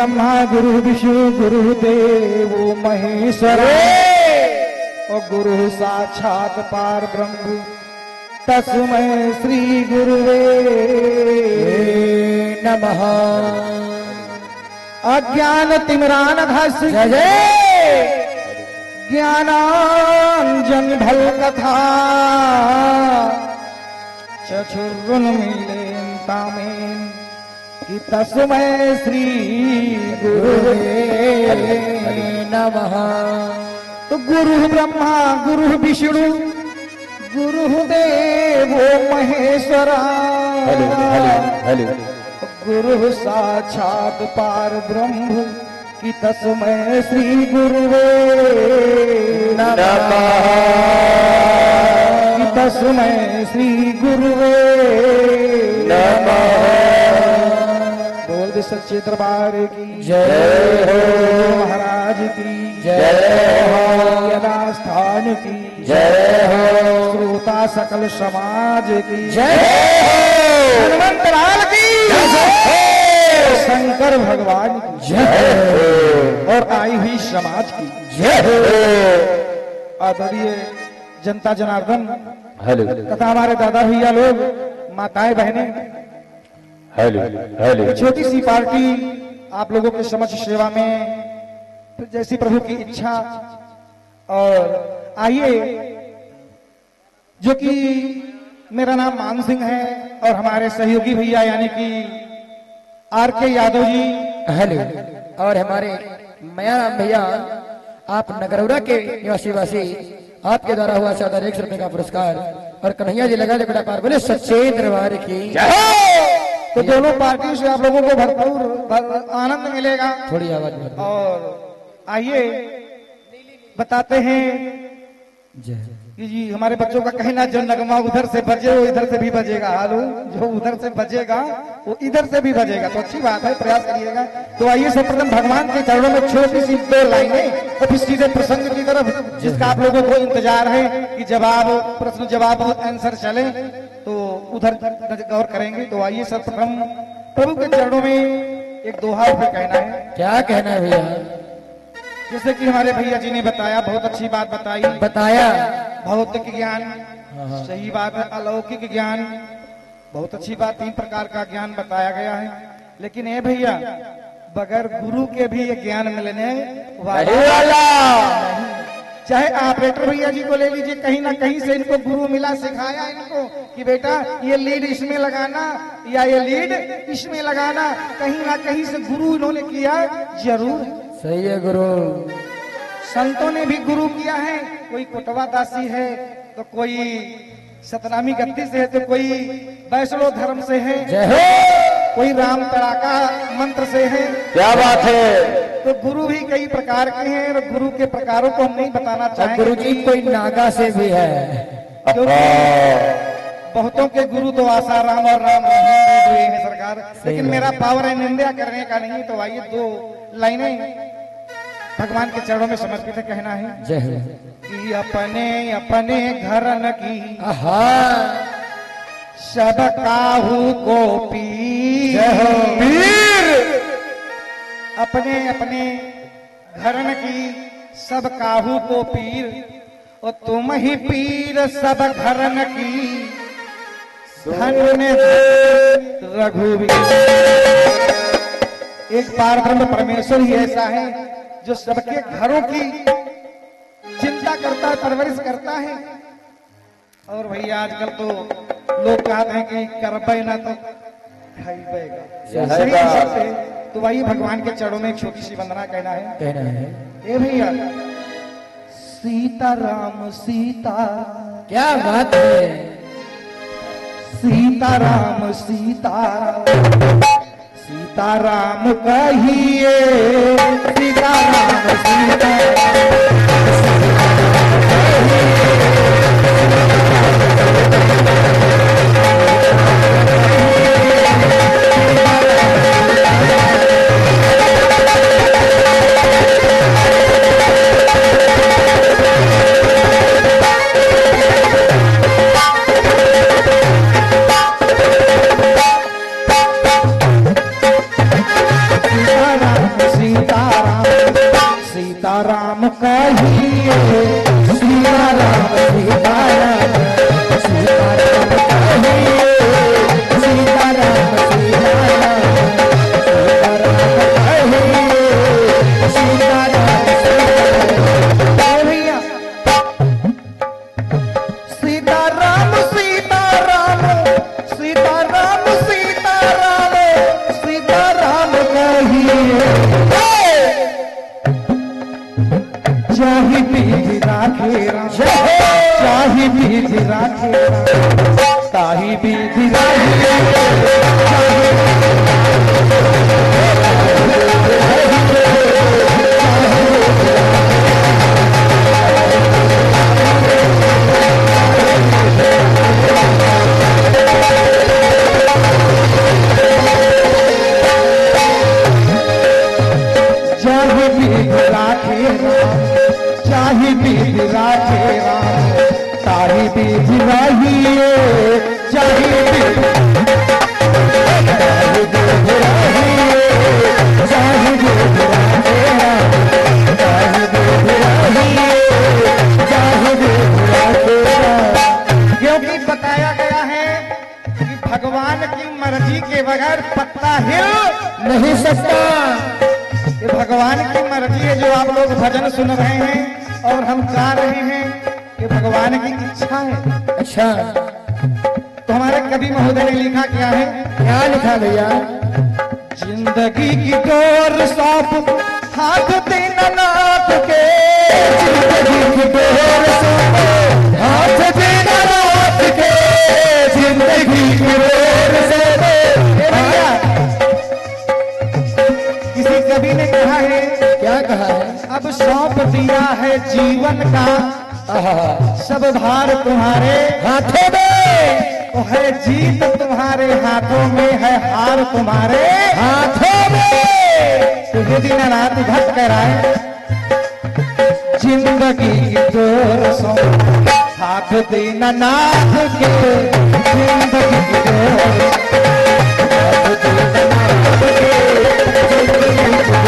ब्रह्मा गुरु विष्णु गुरुदेव महेश्वर और गुरु साक्षात पार ब्रह्म तस्मै श्री गुरुवे नमः। अज्ञान तिमिरानघस ज्ञानांजन ढल कथा चक्षुरुन्मीलितं तामेन कि तस्मै श्री गुरुवे नमः। तो गुरु ब्रह्मा गुरु विष्णु गुरुदेव महेश्वरा गुरु साक्षात पार ब्रह्म कि तस्मै श्री गुरुवे नमः। कि तस्मै श्री गुरुवे नमः। बोल सच्चे दरबार की जय हो, महाराज की जय हो, यथास्थान की जय हो, श्रोता सकल समाज की जय हो, हनुमंत लाल की जय हो, शंकर भगवान की जय हो, और आई हुई समाज की जय हो। आदरणीय जनता जनार्दन तथा हमारे दादा भैया लोग, माताएं बहनें, छोटी सी पार्टी आप लोगों के समक्ष सेवा में जैसी प्रभु की इच्छा। और आइए, जो कि मेरा नाम मान सिंह है और हमारे सहयोगी भैया यानी कि आर.के. यादव जी, हेलो, और हमारे मयाराम भैया, आप नगरौरा के निवासी आपके द्वारा हुआ 1,100 रुपए का पुरस्कार, और कन्हैया जी लगा बड़ा पार बोले सच्चे दरबार की। तो दोनों पार्टियों से आप लोगों को भरपूर आनंद मिलेगा। थोड़ी आवाज में। और आइए बताते हैं कि जी हमारे बच्चों का कहना, जो नगमा उधर से बजे वो इधर से भी बजेगा। हालो, जो उधर से बजेगा वो इधर से भी बजेगा, तो अच्छी बात है, प्रयास करिएगा। तो आइए सर्वप्रथम भगवान के चरणों में छोटी सी 2 लाइनें और फिर सीधे प्रसंग की तरफ, जिसका आप लोगों को इंतजार है कि जवाब, प्रश्न जवाब आंसर चले, तो उधर गौर करेंगे। तो आइए सर्वप्रथम प्रभु के चरणों में एक दोहा पे कहना है। क्या कहना है भैया? जैसे कि हमारे भैया जी ने बताया, बहुत अच्छी बात बताया, भौतिक ज्ञान, सही बात है, अलौकिक ज्ञान, बहुत अच्छी बात, 3 प्रकार का ज्ञान बताया गया है। लेकिन ये भैया, बगैर गुरु के भी ये ज्ञान मिलने वाला, चाहे ऑपरेटर भैया जी को ले लीजिए, कहीं ना कहीं से इनको गुरु मिला, सिखाया इनको कि बेटा ये लीड इसमें लगाना या ये लीड इसमें लगाना, कहीं ना कहीं से गुरु इन्होंने किया जरूर। सही है गुरु। संतों ने भी गुरु किया है, कोई कोटवा दासी है, तो कोई सतनामी गद्दी से है, तो कोई वैष्णव धर्म से है, कोई राम तड़ाका मंत्र से है। क्या बात है। तो गुरु भी कई प्रकार के हैं, और गुरु के प्रकारों को हम नहीं बताना चाहेंगे। गुरु जी कोई नागा से भी है, क्योंकि बहुतों के गुरु तो आसाराम और राम रहीम हुए हैं सरकार, लेकिन मेरा पावर है निंदा करने का नहीं। तो आइए 2 लाइनें भगवान के चरणों में समर्पित कहना है। जय हो। कि अपने अपने घरन की सब काहू को पीर, अपने अपने घरन की सब काहू को पीर, और तुम ही पीर सब घरन की, धन्य रघुवीर। एक पार ब्रह्म परमेश्वर ही ऐसा है जो सबके घरों की चिंता करता है, परवरिश करता है। और भैया आजकल तो लोग कहते हैं कि करबे ना तो खाइबेगा। तो वही भगवान के चरणों में एक छोटी सी वंदना कहना है। ए भैया, सीता राम सीता, क्या बात है। सीता राम सीता, सीता राम कहिए, सीता राम सीता, कहिए सीताराम सीताराम सीताराम कहिए सीताराम सीताराम सीताराम कहिए सीताराम सीताराम सीताराम सीताराम सीताराम कहिए चाहे बीज राखे चाहे बीज राखे ताही बीज चाहे बीज राखे चाहे बीज राखे राम ताही बीज राहिए चाहे बीज चाहे बीज राखे राम ताही बीज राहिए चाहे बीज राखे राम। क्योंकि बताया गया है कि भगवान की मर्जी के बगैर पत्ता हिल नहीं सकता। ये भगवान की मर्जी है। जो आप लोग भजन सुन रहे हैं और हम गा रहे हैं, ये भगवान की इच्छा है। अच्छा, तो हमारे कवि महोदय ने लिखा क्या है? क्या लिखा भैया? जिंदगी की डोर सौंप हाथ दीननाथ के, जिंदगी की डोर सौंप हाथ दीननाथ के, जिंदगी की डोर सौंप। किसी कवि ने कहा है, क्या कहा है? अब सौंप दिया है जीवन का सब भार तुम्हारे हाथों में, तो है जीत तुम्हारे हाथों में, है हार तुम्हारे हाथों में। तुझे दीननाथ भक्त कह रहा है, जिंदगी की डोर सौंप हाथ दीननाथ के, जिंदगी की डोर हाथ दीननाथ के, जिंदगी की डोर।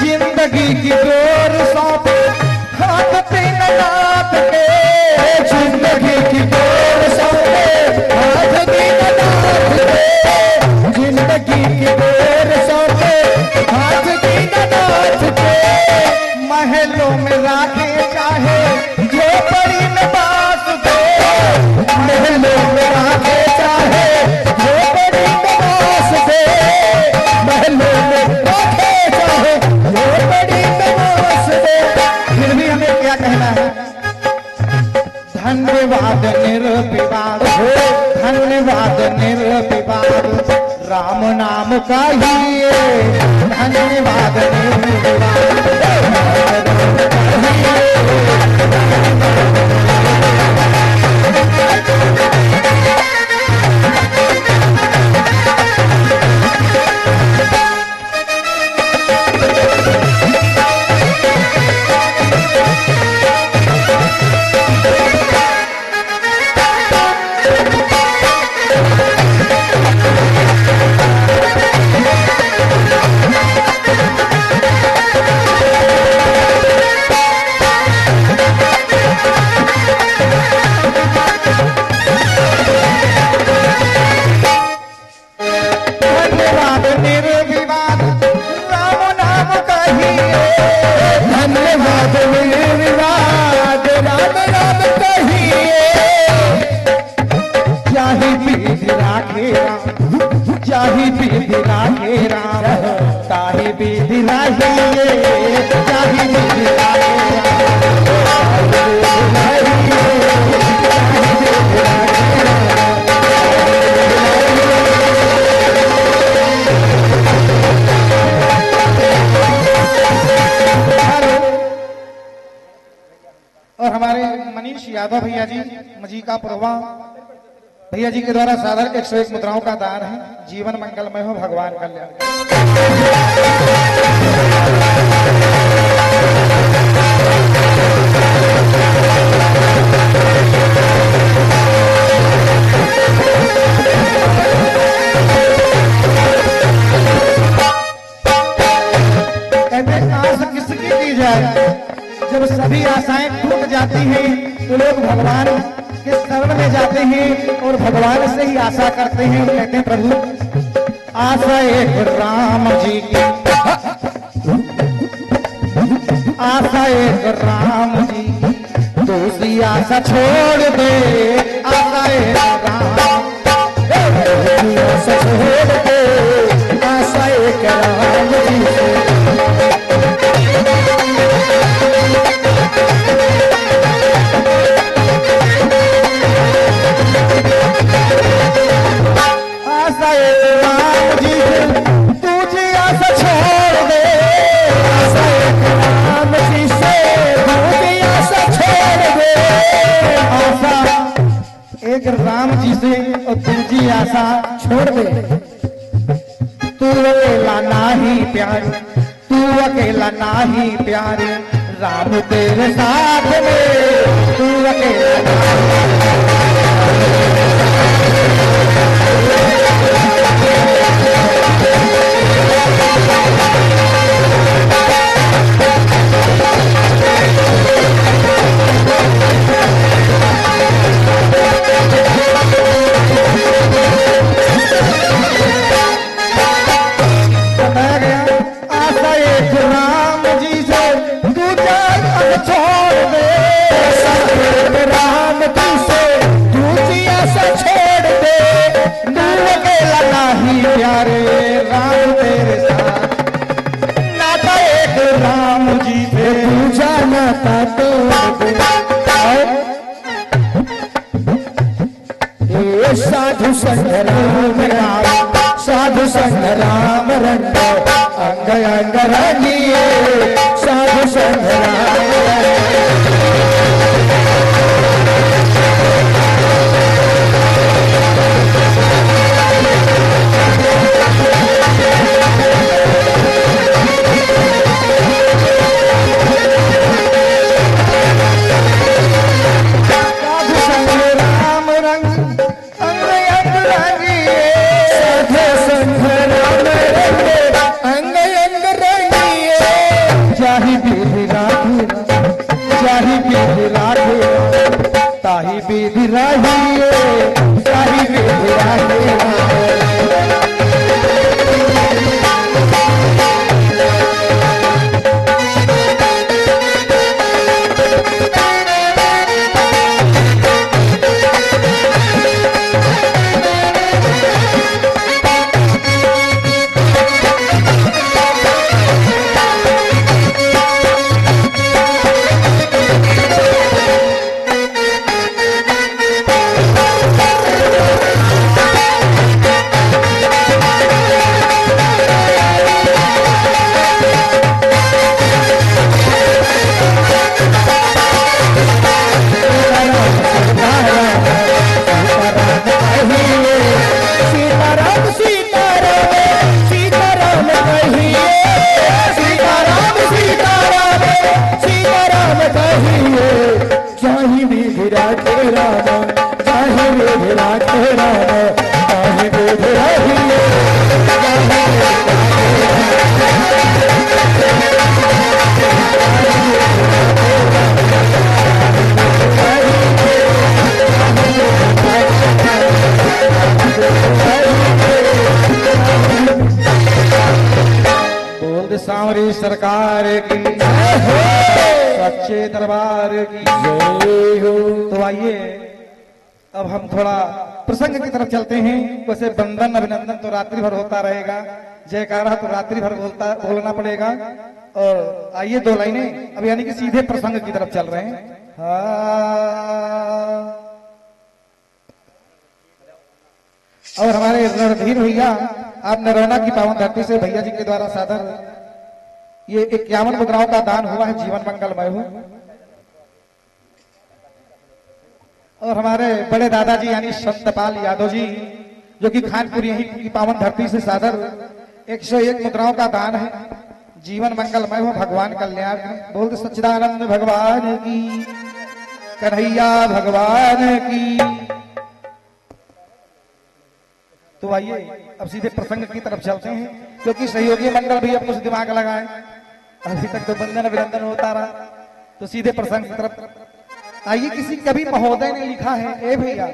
जिंदगी की डोर सौंप हाथ दीननाथ के, जिंदगी की डोर सौंप हाथ दीननाथ के, जिंदगी की डोर सौंप हाथ दीननाथ के। महलों में राखे चाहे झोपड़ी में बास दे, महलों में राखे चाहे झोपड़ी में बास दे, महलों में राखे चाहे झोपड़ी में बास दे। फिर भी हमें क्या कहना है? धन्यवाद निर्विवाद हो, धन्यवाद निर्विवाद राम नाम कहिए, धन्यवाद निर्विवाद राम नाम कहिए। धन्यवाद निर्विवाद राम नाम कहिए, धन्यवाद निर्विवाद राम नाम कहिए। चाहे बीज राखे राम, चाहे बीज राखे राम ताहे बीज राहिए, चाहे बीज राखे और हमारे मनीष यादव भैया जी मजीका पुरवा भैया जी के द्वारा सादर 101 मुद्राओं का दान है। जीवन मंगलमय हो, भगवान कल्याण। में जाते हैं और भगवान से ही आशा करते हैं और कहते हैं प्रभु आशा एक राम जी की, आशा एक राम जी की, दूसरी आशा छोड़ दे, आशा एक राम, दूसरी आशा छोड़ दे, आशा एक राम जी से। आशा एक राम जी से, तुझे आशा छोड़ दे, आशा एक राम जी से, तुझे आशा छोड़ दे, आशा एक राम जी से और तुझी आशा छोड़ दे। तू अकेला नाही प्यारे, तू अकेला नाही प्यारे, राम तेरे साथ में, तू अकेला नाही। आशा एक राम जी से, दूजा छोड़ दे, आशा एक राम जी से, दूजी आशा छोड़ दे, तू अकेला नाही प्यारे, राम तेरे साथ, नाता एक राम जी से, दूजा नाता तोड़ दे। ये साधु संग राम राम, साधु संग राम रंग, अंग अंग रंगिए, साधु संग राम रंग। साधु संग राम रंग, अंग अंग रंगिए, साधु संग राम रंग, अंग अंग रंगिए, जाहि विधि राखी, जाहि विधि राखी, ताहि विधि रहिए, ताहि विधि रहिए। सांवरी सरकार की सच्चे दरबार की जय हो। तो आइए अब हम थोड़ा प्रसंग की तरफ चलते हैं। वैसे बंदन अभिनंदन तो रात्रि भर होता रहेगा, जयकारा तो रात्रि भर बोलना पड़ेगा। और आइए दो लाइनें अब यानी कि सीधे प्रसंग की तरफ चल रहे हैं। और हमारे रणधीर भैया आप नरौना की पावन धरती से भैया जी के द्वारा सादर ये 51 मुद्राओं का दान हुआ है, जीवन मंगलमय हो। और हमारे बड़े दादाजी यानी संतपाल यादव जी जो कि खानपुर यही की पावन धरती से सादर 101 मुद्राओं का दान है, जीवन मंगलमय हो, भगवान कल्याण करें। बोल सच्चिदानंद भगवान की, कन्हैया भगवान की। तो आइए अब सीधे प्रसंग की तरफ चलते हैं, क्योंकि सहयोगी मंडल भी अब कुछ दिमाग लगाए, अभी तक तो बंदन अभिनंदन होता रहा। तो सीधे प्रसंग की तरफ आइए किसी कवि महोदय ने लिखा है, ए भैया,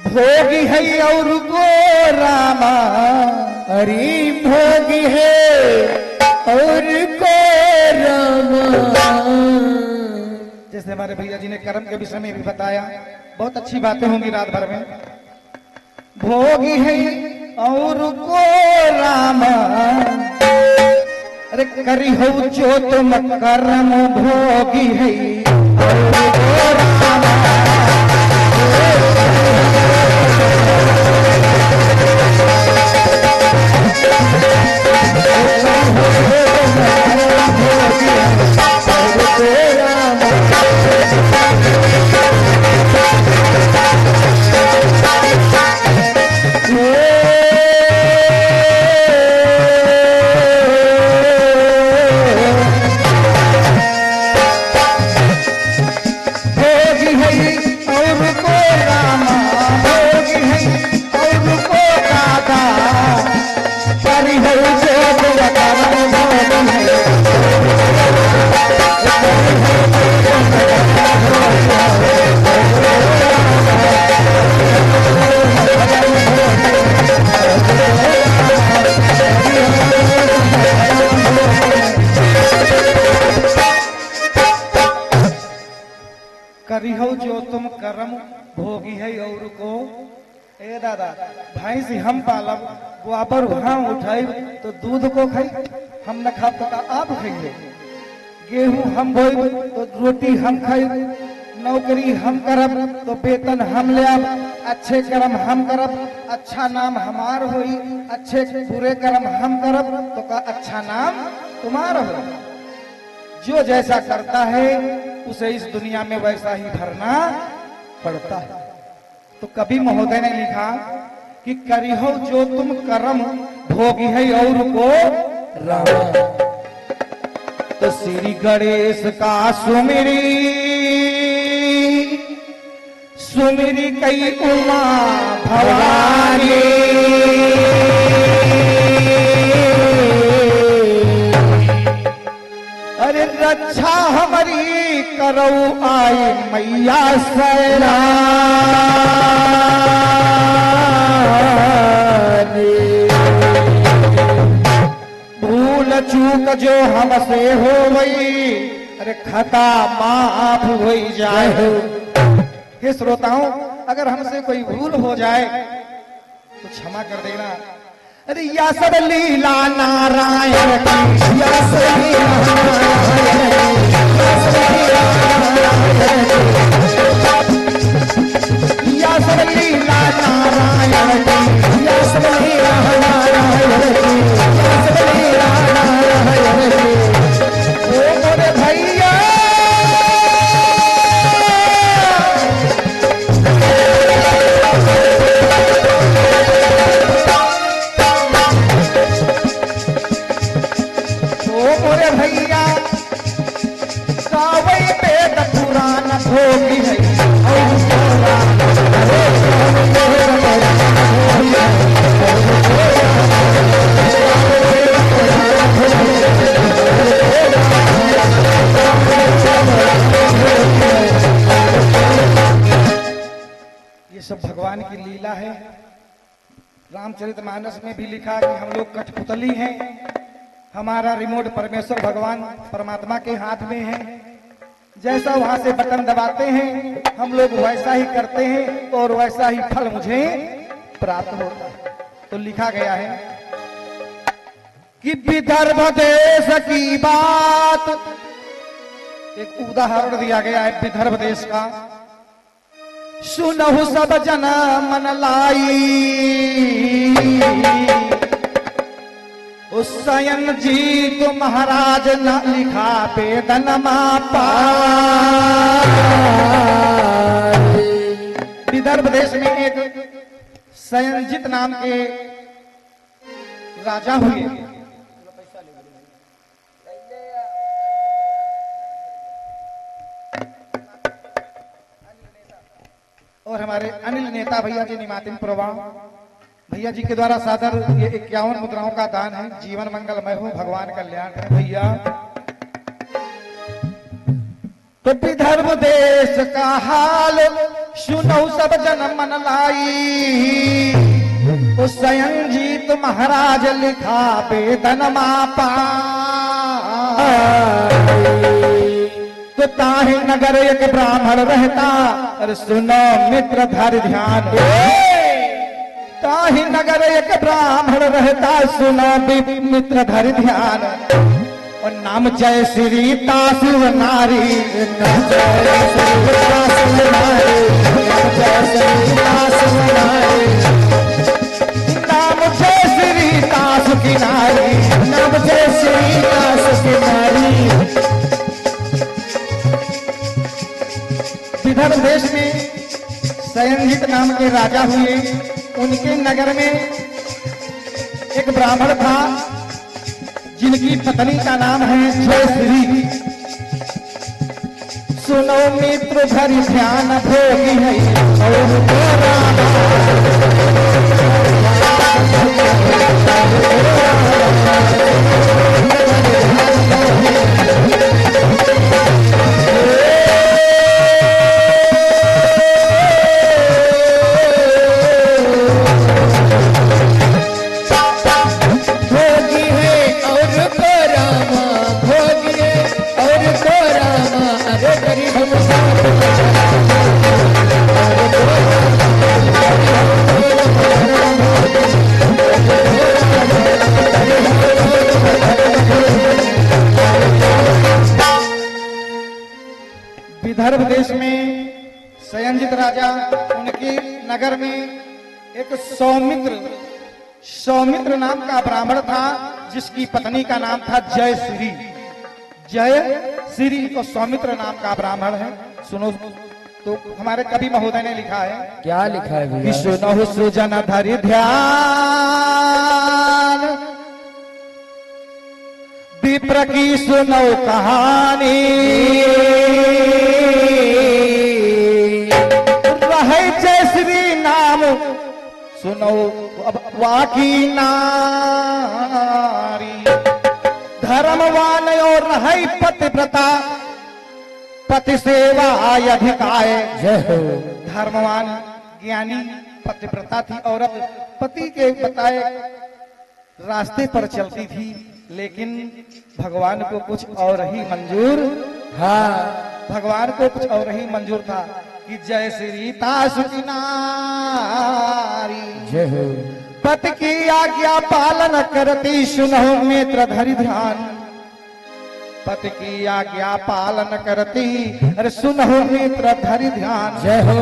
भोगी है और को रामा, अरे भोगी है और को रामा। जैसे हमारे भैया जी ने कर्म के विषय में भी बताया, बहुत अच्छी बातें होंगी रात भर में। भोगी है और को रामा, अरे करी हो जो तुम कर्म, भोगी है और को रामा। करी हो जो तुम कर्म, भोगी है और को। ए दादा, भैंस हम पालब, गोबर हम उठाई तो दूध को खाई, हम न खा तो आप खाइए। गेहूं हम बोई तो रोटी हम खाई, नौकरी हम करब तो वेतन हम ले आब, अच्छे कर्म हम करब अच्छा नाम हमार होई, अच्छे बुरे कर्म हम करब तो का अच्छा नाम तुम्हारा हो। जो जैसा करता है उसे इस दुनिया में वैसा ही भरना पड़ता है। तो कवि महोदय ने लिखा कि करिहो जो तुम कर्म, भोगी है और को रामा। तो श्री गणेश का सुमिरी, सुमिरी कई उमा भवानी, अरे रक्षा हमारी करो आई मैया सैलानी। भूल चूक जो हमसे हो गई, अरे खता माफ हो जाए। हे श्रोताओं, अगर हमसे कोई भूल हो जाए तो क्षमा कर देना। अरे या सब लीला नारायण की, या सब लीला या सब लीला नारायण की, या सब लीला नारायण की, या सब लीला नारायण की। ओ मोरे भैया भोगी है ये सब भगवान की लीला है। रामचरितमानस में भी लिखा कि हम लोग कठपुतली हैं, हमारा रिमोट परमेश्वर भगवान परमात्मा के हाथ में है। जैसा वहां से बटन दबाते हैं हम लोग वैसा ही करते हैं और वैसा ही फल मुझे प्राप्त होता है। तो लिखा गया है कि विदर्भ देश की बात, एक उदाहरण दिया गया है विदर्भ देश का। सुनहु सब जन मन लाई, उस सयन जी तो महाराज न लिखा वेदन मापा। विदर्भ देश में एक सयनजीत नाम के राजा हुए। और हमारे अनिल नेता भैया जी निमातिन प्रवाह भैया जी के द्वारा सादर ये 51 मुद्राओं का दान है। जीवन मंगलमय हो, भगवान कल्याण करें भैया। तो विदर्भ देश का हाल सुनो सब जन मन लाई, उस स्वयंजीत महाराज लिखा वेदन मापा। तो ताहि नगर एक ब्राह्मण रहता, अरे सुनो मित्र धर ध्यान, ताहि नगर एक ब्राह्मण रहता, सुनो मित्र धर ध्यान, और नाम जय श्री तासु नारी, नाम जय श्री तासु नारी, नाम जय श्री तासु नारी, नाम जय श्री तासु की नारी, नाम जय श्री तासु की नारी। विदर्भ देश में स्वयंजीत नाम के राजा हुए। उनके नगर में एक ब्राह्मण था जिनकी पत्नी का नाम है जयश्री। सुनो मित्र धरि ध्यान भोगी है और विदर्भ देश में स्वयंजीत राजा, उनके नगर में एक सौमित्र नाम का ब्राह्मण था जिसकी पत्नी का नाम था जयश्री। जयश्री को सौमित्र नाम का ब्राह्मण है। सुनो, तो हमारे कवि महोदय ने लिखा है, क्या लिखा है भैया? सुनो सुजन धरि ध्यान, विप्र की सुनो कहानी, रहे जयश्री नाम सुनो अब वाकी नारी, धर्मवान और रहे पतिव्रता, पति सेवा अधिकाय। धर्मवान ज्ञानी पतिव्रता थी औरत, पति के बताए रास्ते पर चलती थी, लेकिन भगवान को कुछ और ही मंजूर। हाँ, भगवान को कुछ और ही मंजूर था कि जय श्री तासु की नारी, पति की आज्ञा पालन करती, सुनो मित्र धरि ध्यान, पति की आज्ञा पालन करती, अरे सुनो मित्र धरि ध्यान। जय हो।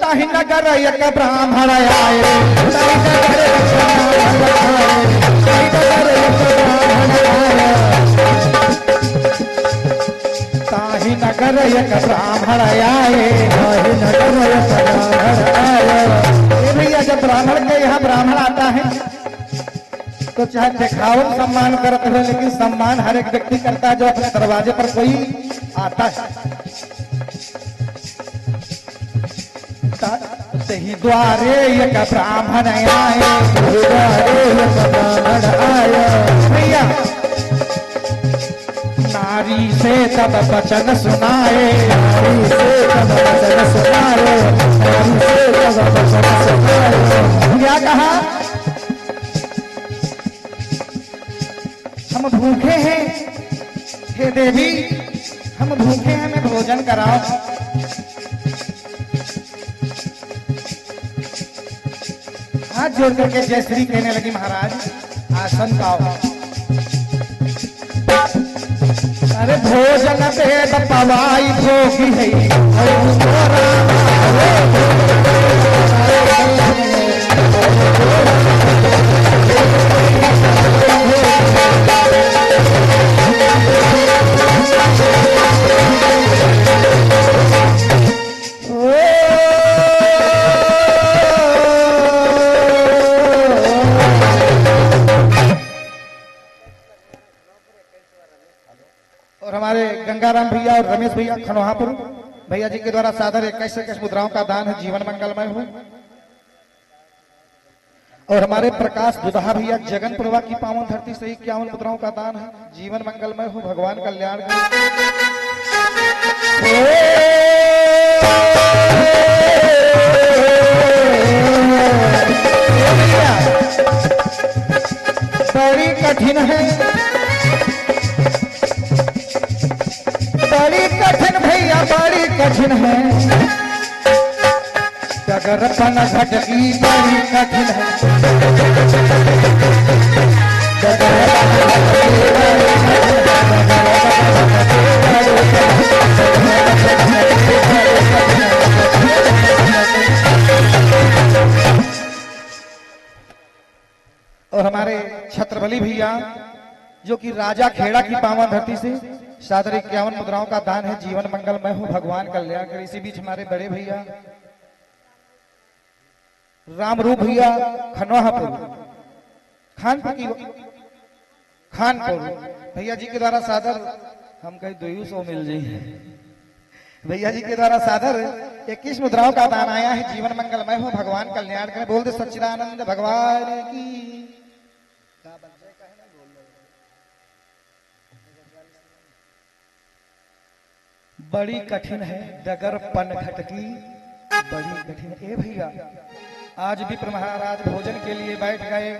ताहि नगर एक ब्राह्मण आए, ताहि नगर एक ब्राह्मण आए, ताहि नगर एक ब्राह्मण आए, ताहि नगर एक ब्राह्मण आए, ताहि नगर एक ब्राह्मण आए। भैया जब ब्राह्मण के यहाँ ब्राह्मण आता है तो चाहे दिखाओ सम्मान करते हो, लेकिन सम्मान हर एक व्यक्ति करता है जो अपने दरवाजे पर कोई आता है। सही द्वारे एक ब्राह्मण आए, द्वारे एक ब्राह्मण आए। भैया नारी से तब वचन सुनाए, नारी से तब वचन सुनाए, नारी से तब वचन सुनाए। क्या कहा? हम भूखे हैं, हे देवी हम भूखे हैं, हमें भोजन कराओ। हाथ जोड़ करके जयश्री कहने लगी, महाराज आसन पाओ। अरे भोजन वेद पवाई भोगी है, और हमारे गंगाराम भैया और रमेश भैया खनोहापुर भैया जी के द्वारा सादर 21 मुद्राओं का दान है, जीवन मंगलमय हो। और हमारे प्रकाश दुदहा भैया जगनपुरवा की पावन धरती से 51 मुद्राओं का दान है, जीवन मंगलमय हो, भगवान कल्याण करे। बड़ी कठिन है, बड़ी कठिन भैया, बड़ी कठिन है डगर पन घटकी, बड़ी कठिन है और हमारे छत्रबली भैया जो कि राजा खेड़ा की पावन धरती से 751 मुद्राओं का दान है। जीवन मंगलमय हो, भगवान कल्याण करे। इसी बीच हमारे बड़े भैया रामरूप भैया खनवाहापुर खानपुर भैया जी के द्वारा सादर, हम कहीं 200 मिल जाइए, भैया जी के द्वारा सादर 21 मुद्राओं का दान आया है। जीवन मंगलमय हो, भगवान कल्याण करे। बोल दे सच्चिदानंद भगवान की। बड़ी कठिन है डगर पन घटकी, बड़ी कठिन। ए भैया आज विप्र महाराज भोजन के लिए बैठ गए।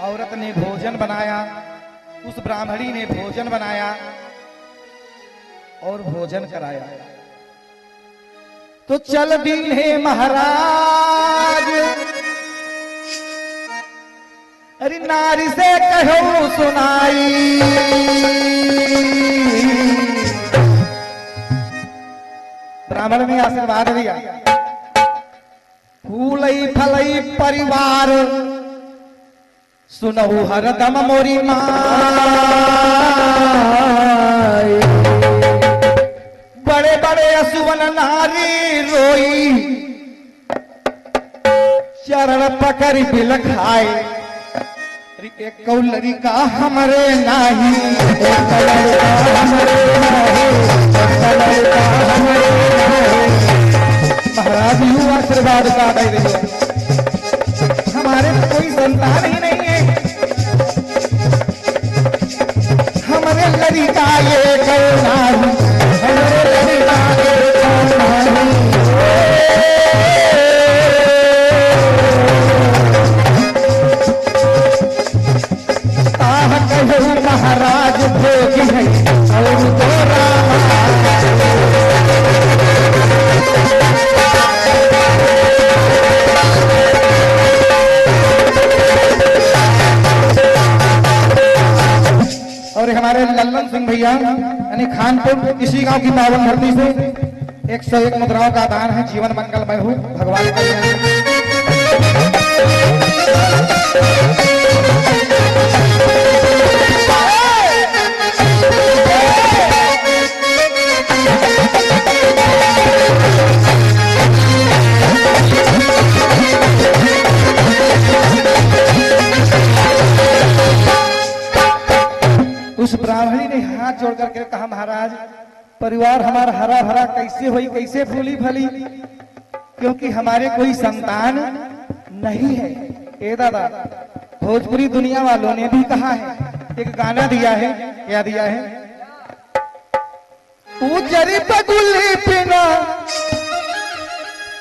औरत ने भोजन बनाया, उस ब्राह्मणी ने भोजन बनाया और भोजन कराया। तो चल दीने महाराज, अरे नारी से कहो सुनाई, ब्राह्मण ने आशीर्वाद दिया। फूलई फलई परिवार सुनहु हरदम मोरी माई, बड़े बड़े असुवन नारी रोई, चरण पकड़ बिल खाए। एक कौलरी का हमरे नाही, एक लड़का हमरे नाही, एक लड़का हमरे नाही। महाराज यूं आशीर्वाद का दे रहे, हमारे कोई संतान ही नहीं है, हमारे लड़का ये कौन नाही, हमारे लड़का ये कौन नाही। महाराज भोग है और तो रामा, और हमारे लल्लन सिंह भैया यानी खानपुर, इसी गांव की पावन धरती से 101 मुद्राओं का दान है। जीवन मंगलमय हो, भगवान कल्याण। उस ब्राह्मणी ने हाथ जोड़ करके कहा, महाराज परिवार हमारा हरा भरा कैसे हुई, कैसे फूली फली, क्योंकि हमारे कोई संतान नहीं है। ए दादा, भोजपुरी दुनिया वालों ने भी कहा है, एक गाना दिया है। क्या दिया है? उजरी बगुली पिना,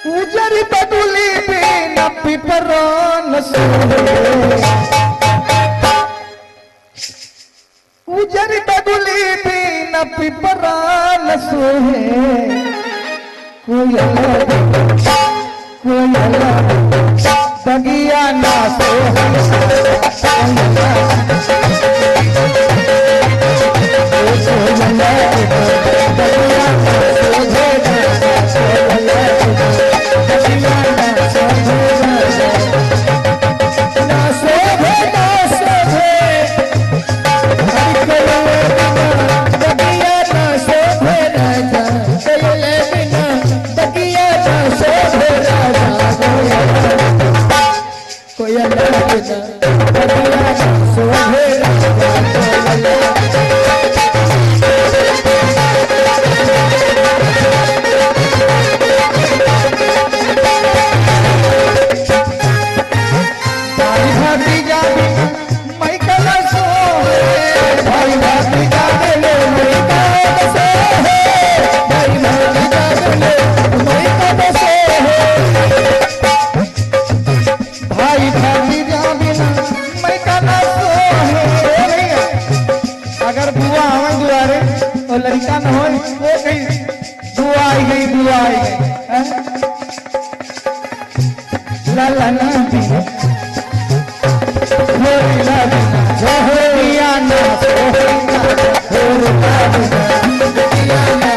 उजरी बगुली पिना पिपरान सोहे, उजरी बगुली पिना पिपरान सोहे, कोयला कोयला बगिया ना सोहे, भाई भाती जाने लो ललन बिन होरिला बिना जो होरिया ना होरिला होरिला बिना दिया ना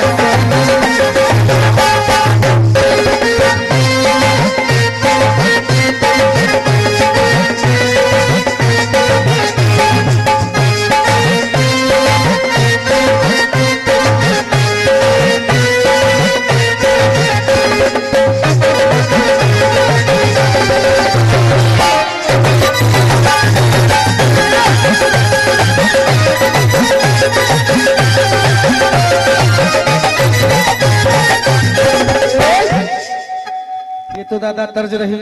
तो दादा तर्ज रही।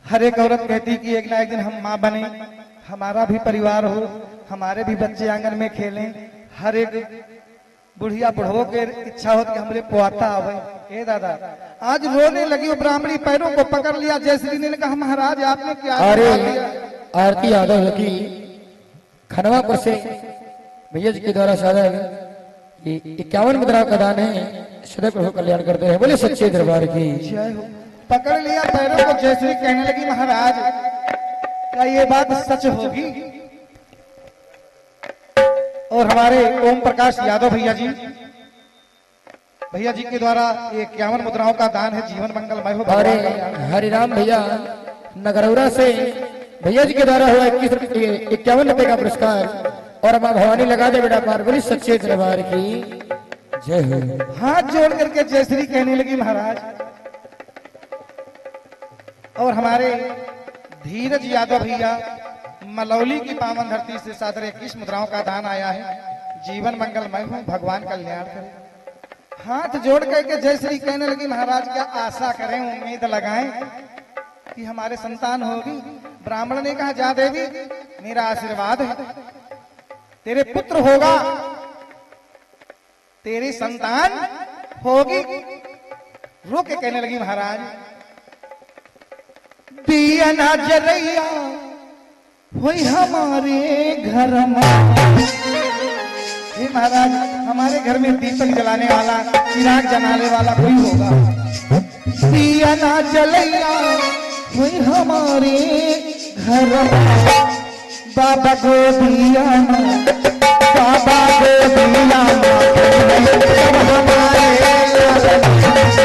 हर एक औरत कहती कि एक ना एक दिन हम माँ बने, हमारा भी परिवार हो, हमारे भी बच्चे आंगन में खेलें। हर एक बुढ़िया बुढ़ो के इच्छा हो कि हमरे पोता आवे। ए दादा आज रोने लगी वो ब्राह्मणी, पैरों को पकड़ लिया जयश्री ने कहा महाराज आपने क्या किया? आरती यादव की खनवापुर से भैया जी के द्वारा साधा 51 मुद्राओं का दान है। सदा प्रभु कल्याण करते हैं, बोले सच्चे दरबार की जय हो। पकड़ लिया पैरों को जयश्री, कहने लगी महाराज क्या ये बात सच होगी? और हमारे ओम प्रकाश यादव भैया जी के द्वारा ये 51 मुद्राओं का दान है। जीवन मंगलमय हो। अरे हरिराम भैया नगरौरा से भैया जी के द्वारा हुआ 51 रुपए का पुरस्कार। और माँ भवानी लगा दे बेटा पार, बोली सच्चे दरबार की जय हो। हाथ जोड़ करके जयश्री कहने लगी महाराज। और हमारे धीरज यादव भैया मलौली की पावन धरती से सादर 21 मुद्राओं का दान आया है। जीवन मंगलमय हो, भगवान कल्याण करे। हाथ जोड़ करके जयश्री कहने लगी महाराज क्या आशा करें, उम्मीद लगाएं कि हमारे संतान होगी? ब्राह्मण ने कहा जा देवी मेरा आशीर्वाद है, तेरे पुत्र होगा, तेरी संतान होगी। रो के कहने लगी महाराज दिया ना जलैया वही हमारे घर में। हे महाराज हमारे घर में दीपक जलाने वाला, चिराग जलाने वाला कोई होगा? दिया ना जलैया वही हमारे घर में। बाबा को दिया ना, बाबा को दिया ना, सब हमारे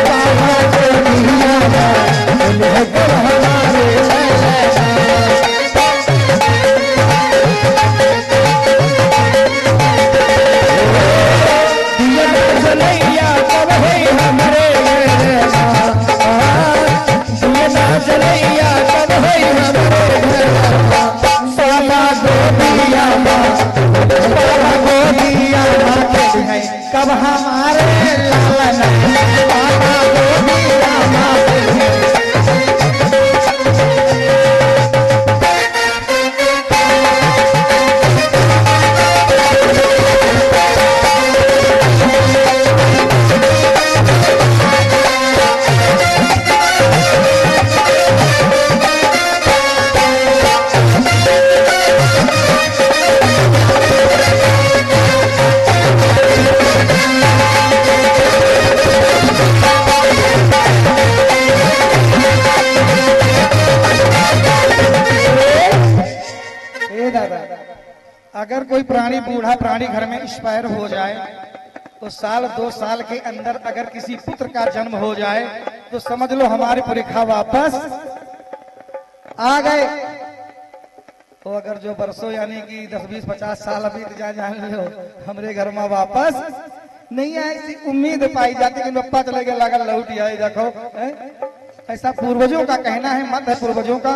बाबा को दिया ना, सब हमारे। दिया जलैया कब है हमारे, दिया जलैया कब है हमारे। बाबा गोदिया है कब हमारे लालन, बाबा गोदिया है। अगर कोई प्राणी बूढ़ा प्राणी घर में एक्सपायर हो जाए तो साल 2 साल के अंदर अगर किसी पुत्र का जन्म हो जाए तो समझ लो हमारे पुरखा वापस आ गए। तो अगर जो बरसों यानी कि 10, 20, 50 साल बीत जान लो हमारे घर में वापस नहीं आए, ऐसी उम्मीद पाई जाती कि पप्पा चले गए लगा लौट आए। देखो ऐसा पूर्वजों का कहना है, मत है पूर्वजों का।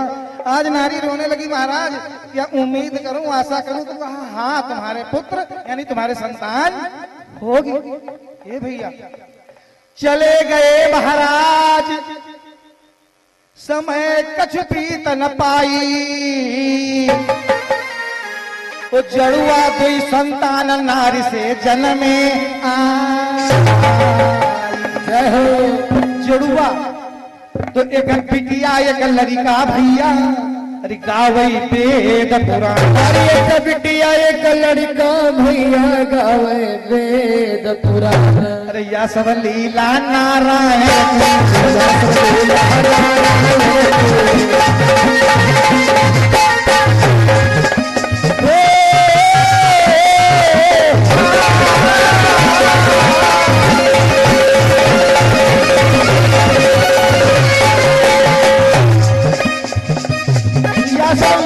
आज नारी रोने लगी महाराज क्या उम्मीद करूं, आशा करूं? तो कहा हाँ तुम्हारे पुत्र यानी तुम्हारे संतान होगी। ये भैया चले गए महाराज, समय कछु प्रीत न पाई। तो जड़ुआ दुई संतान नारी से जन्मे जय हो। जड़ुआ तो एक बिटिया एक लड़का भैया, अरे गावई वेद पुराण। अरे एक बिटिया एक लड़का भैया गावे वेद पुराण। अरे या सब लीला नारायण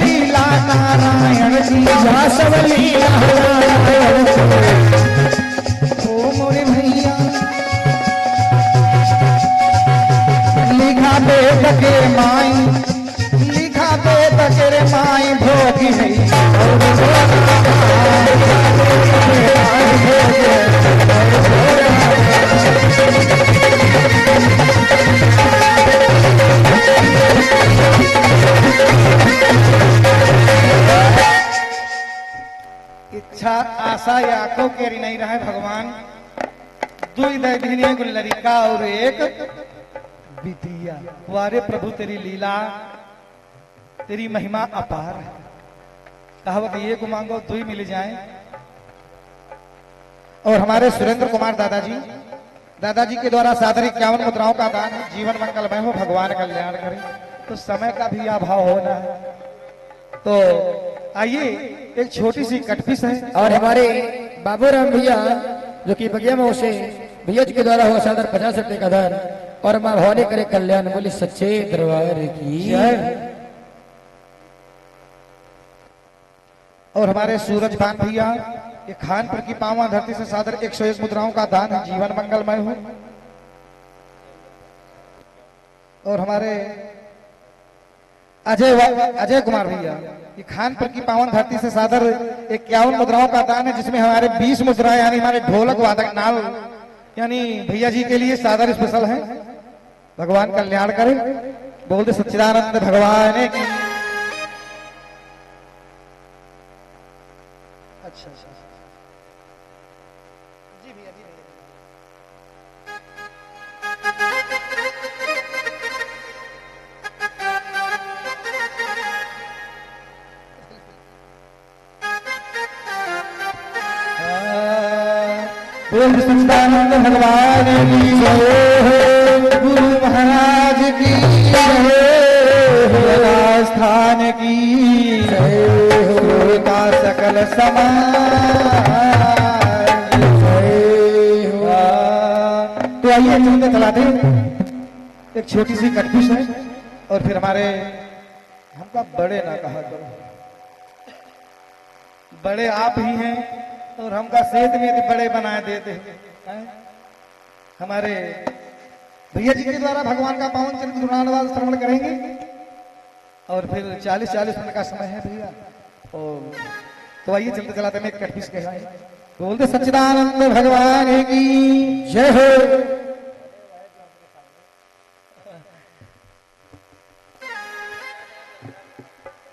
लीला नारायण जी या सब लीला नारायण ओ मोरे भैया लिखा वेद के माई लिखा वेद के रे माई भोगी है इच्छा आशा याको केरी नहीं रहा है भगवान। दुई दैधिनी को लड़का और एक बिटिया। वारे प्रभु तेरी लीला तेरी महिमा अपार है। कहावत ये को मांगो दुई मिल जाए। और हमारे सुरेंद्र कुमार दादाजी के द्वारा सादर 51 मुद्राओं का दान है। जीवन मंगलमय हो, भगवान कल्याण करे। तो समय का भी अभाव होना है, तो आइए एक छोटी सी कटपिस है। और हमारे बाबूराम भैया जो कि बगिया में उसे भैया जी के द्वारा हुआ सादर 50 रुपए का दान। और मां भवानी करे कल्याण, बोली सच्चे दरबार की जय। और हमारे सूरजभान भैया ये खानपुर की पावन धरती से सादर 101 मुद्राओं का दान है। जीवन मंगलमय हो। और हमारे अजय कुमार भैया ये खानपुर की पावन धरती से सादर 51 मुद्राओं का दान है, जिसमें हमारे 20 मुद्राएं यानी हमारे ढोलक वादक नाल यानी भैया जी के लिए सादर स्पेशल है। भगवान कल्याण करे। बोलते सच्चिदानंद भगवान की। अच्छा जी भैया जी बोल सच्चिदानंद भगवान की जय। गुरु महाराज की जय। स्थान की जय। का सकल समाज जय। तो आइए चलते चलाते एक छोटी सी कटपिश है। और फिर हमारे हमका बड़े ना कहा करो, बड़े आप ही हैं। और हमका सेहत में यदि बड़े बनाए देते हैं। हमारे भैया जी के द्वारा भगवान का पावन चरित्र गुणानुवाद श्रवण करेंगे। और फिर 40 मिनट का समय है भैया। और तो आइए चलते चलाते में कटपिस कहें। बोलते सच्चिदानंद भगवान की जय हो।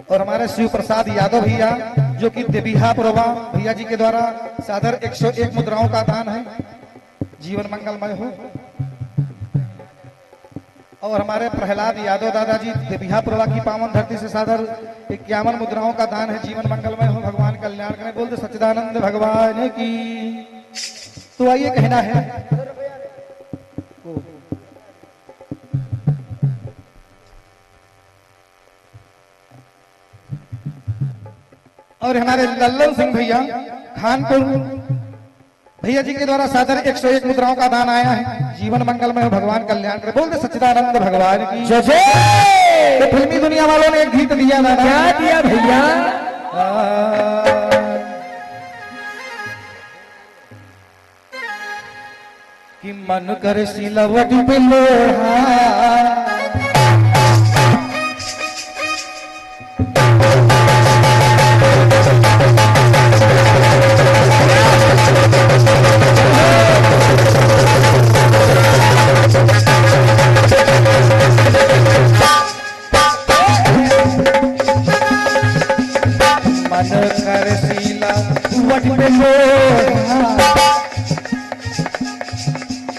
और हमारे शिव प्रसाद यादव भैया जो कि देबिहा पुरवा भैया जी के द्वारा सादर 101 मुद्राओं का दान है। जीवन मंगलमय हो। और हमारे प्रहलाद यादव दादाजी देबिहा पुरवा की पावन धरती से सादर 51 मुद्राओं का दान है। जीवन मंगलमय हो, भगवान कल्याण करें। बोलते सच्चिदानंद भगवान की। तो आइए कहना है और हमारे लल्लन सिंह भैया खानपुर भैया जी के द्वारा सादर 101 मुद्राओं का दान आया है। जीवन मंगलमय हो, भगवान कल्याण करे। बोलते सच्चिदानंद भगवान की जय जय। तो फिल्मी दुनिया वालों ने एक गीत दिया ना, क्या दिया भैया? कि मन कर सिलवट पे लोहा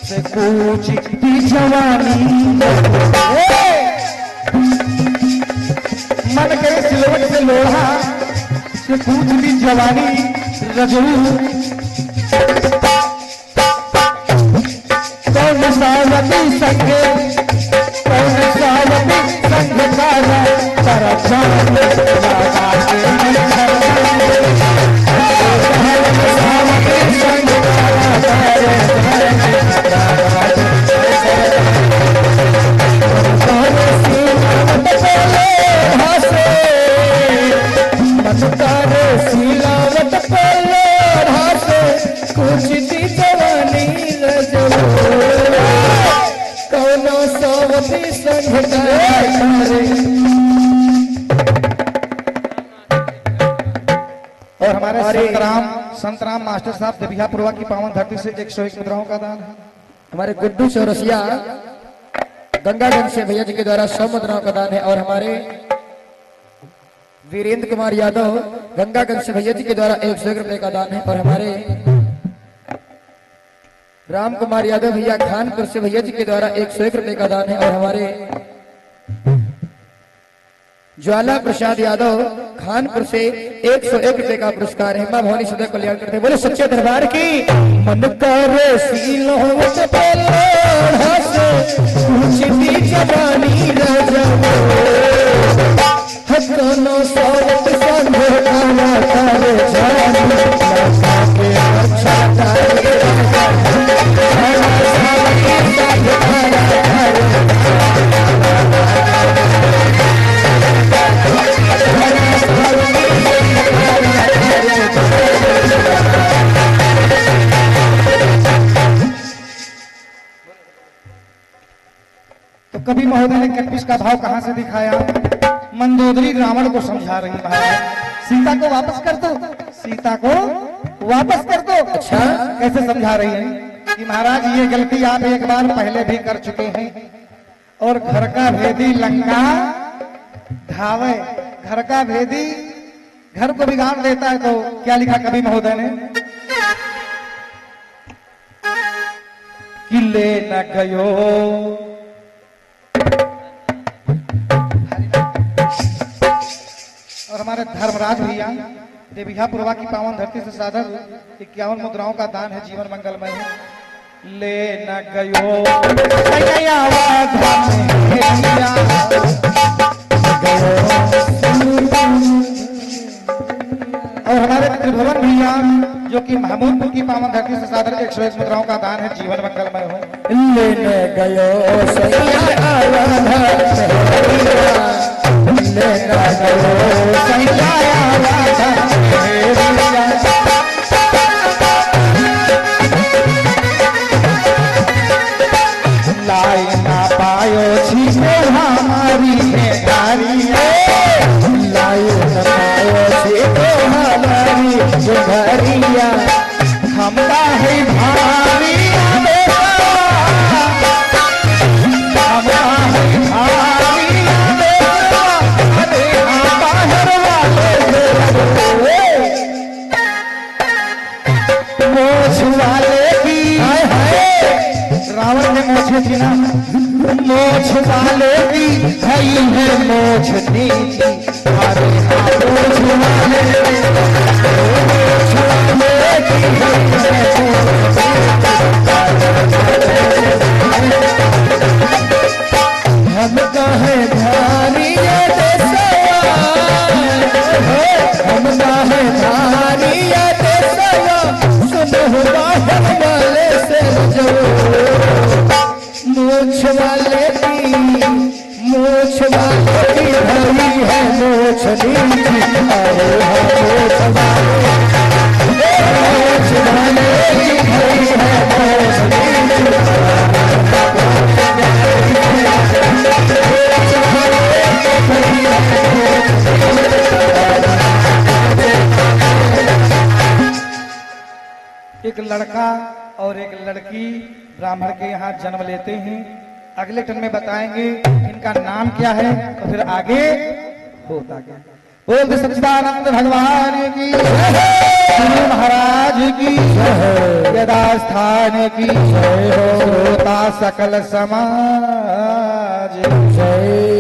से कुछ जवानी मन के लोहा से पूछ ली जवानी रजू कौन सावती संगे कौन सावती संग काला तारा जान लगा के मन सावती संग काला तारे सिलावट पले भासे कुछ दी जवानी रजो कौनो सोवती संग करे। और हमारे संतराम मास्टर साहब देविया पुरवा की पावन धरती से 101 मुद्राओं का दान है। हमारे गुड्डू चौरसिया गंगागंज से भैया जी के द्वारा 100 मुद्राओं का दान है। और हमारे वीरेंद्र कुमार यादव गंगागंज से भैया जी के द्वारा 101 रुपए का दान है। और हमारे राम कुमार यादव भैया खानपुर से भैया जी के द्वारा 101 रुपए का दान है। और हमारे ज्वाला प्रसाद यादव खानपुर से 101 रुपए का पुरस्कार है। मां भवानी सदा कल्याण करते हैं। बोले सच्चे दरबार की। मन करे सिलोवट पलोढ़ा से पूछती जवानी रजो हसनो सोवत संग काला तारे जान लगा के अच्छा तारे तो कभी महोदय ने कटपिश का भाव कहां से दिखाया। मंदोदरी रावण को समझा रही महाराज सीता को वापस कर दो सीता को वापस कर दो। अच्छा कैसे समझा रही है कि महाराज ये गलती आप एक बार पहले भी कर चुके हैं और घर का भेदी लंका धावे घर का भेदी घर को बिगाड़ देता है। तो क्या लिखा कवि महोदय ने कि ले न गयो और हमारे धर्मराज भैया देविया पुरवा की पावन धरती से साधन 51 मुद्राओं का दान है। जीवन मंगलमय है। ले न गयो और हमारे त्रिभुवन भैया जो कि महमूदपुर की पावन धरती से साधन 101 मुद्राओं का दान है। जीवन मंगलमय हो। ले न गयो लाई ना पायो छीने हमारी लाई ना पायो छीने हमारी घरिया हमदा है भारी रावण ने मोछे थी ना मोछ वाले की भाई है मोछ नीति अरे मोछ वाले की हम कहे धारी हम कहे धारी सुनो वाले से जो मोछ वाले की भरी है मोछ नीति अरे मोछ वाले की भरी है मोछ एक लड़का और एक लड़की ब्राह्मण के यहाँ जन्म लेते हैं। अगले टर्म में बताएंगे इनका नाम क्या है तो फिर आगे होता क्या। बोल सच्चिदानंद भगवान की गुरु महाराज की यदा स्थान की होता सकल समाज जय।